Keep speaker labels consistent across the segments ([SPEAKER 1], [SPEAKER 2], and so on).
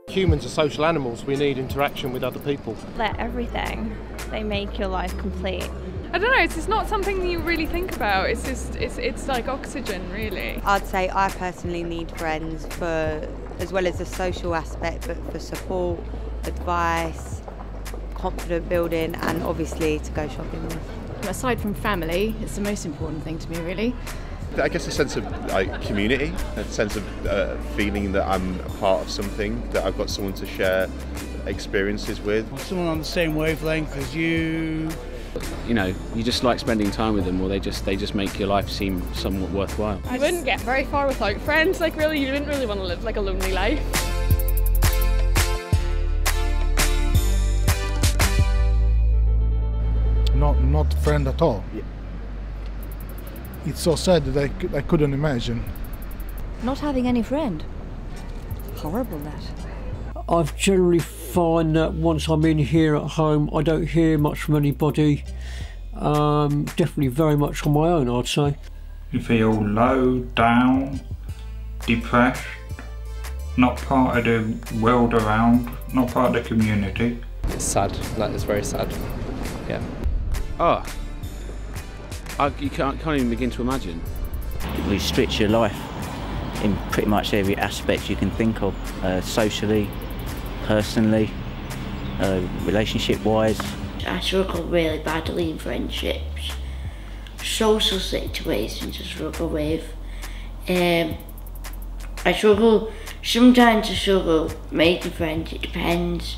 [SPEAKER 1] Humans are social animals. We need interaction with other people.
[SPEAKER 2] They're everything. They make your life complete.
[SPEAKER 3] I don't know, it's not something you really think about. It's just, it's like oxygen, really.
[SPEAKER 4] I'd say I personally need friends for, as well as the social aspect, but for support, advice, confidence building, and obviously to go shopping with.
[SPEAKER 5] Aside from family, it's the most important thing to me, really.
[SPEAKER 6] I guess a sense of community, a sense of feeling that I'm a part of something, that I've got someone to share experiences with.
[SPEAKER 7] Someone on the same wavelength as you.
[SPEAKER 8] You know, you just like spending time with them, or they just make your life seem somewhat worthwhile.
[SPEAKER 3] I wouldn't get very far without friends. Like, really, you didn't really want to live like a lonely life.
[SPEAKER 9] Not friend at all. Yeah. It's so sad that I couldn't imagine.
[SPEAKER 10] Not having any friend. Horrible, that.
[SPEAKER 11] I've generally find that once I'm in here at home, I don't hear much from anybody. Definitely very much on my own, I'd say.
[SPEAKER 12] You feel low, down, depressed, not part of the world around, not part of the community.
[SPEAKER 13] It's sad. That is very sad. Yeah.
[SPEAKER 8] Oh, you can't even begin to imagine.
[SPEAKER 14] It restricts your life in pretty much every aspect you can think of, socially, personally, relationship-wise.
[SPEAKER 15] I struggle really badly in friendships, social situations I struggle with. Sometimes I struggle making friends, it depends.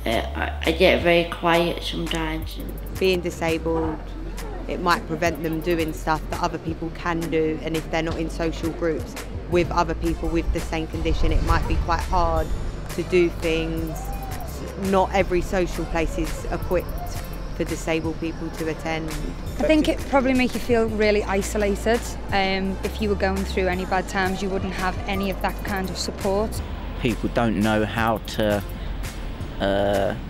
[SPEAKER 15] I get very quiet sometimes.
[SPEAKER 4] Being disabled, it might prevent them doing stuff that other people can do, and if they're not in social groups with other people with the same condition, it might be quite hard to do things. Not every social place is equipped for disabled people to attend.
[SPEAKER 16] I think it probably make you feel really isolated. If you were going through any bad times, you wouldn't have any of that kind of support.
[SPEAKER 14] People don't know how to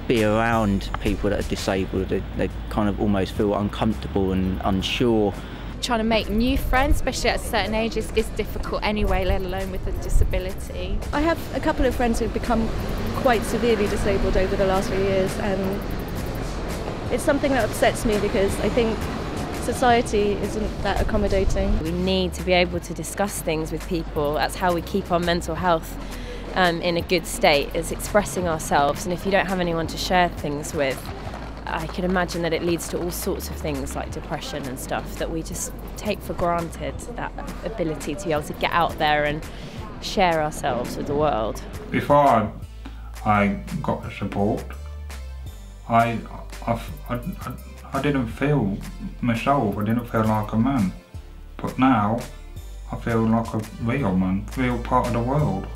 [SPEAKER 14] be around people that are disabled. They kind of almost feel uncomfortable and unsure.
[SPEAKER 2] Trying to make new friends, especially at a certain age, is difficult anyway, let alone with a disability.
[SPEAKER 10] I have a couple of friends who've become quite severely disabled over the last few years, and it's something that upsets me because I think society isn't that accommodating.
[SPEAKER 2] We need to be able to discuss things with people. That's how we keep our mental health in a good state, is expressing ourselves, and if you don't have anyone to share things with, I can imagine that it leads to all sorts of things like depression and stuff that we just take for granted, that ability to be able to get out there and share ourselves with the world.
[SPEAKER 12] Before I got the support, I didn't feel myself, I didn't feel like a man. But now I feel like a real man, real part of the world.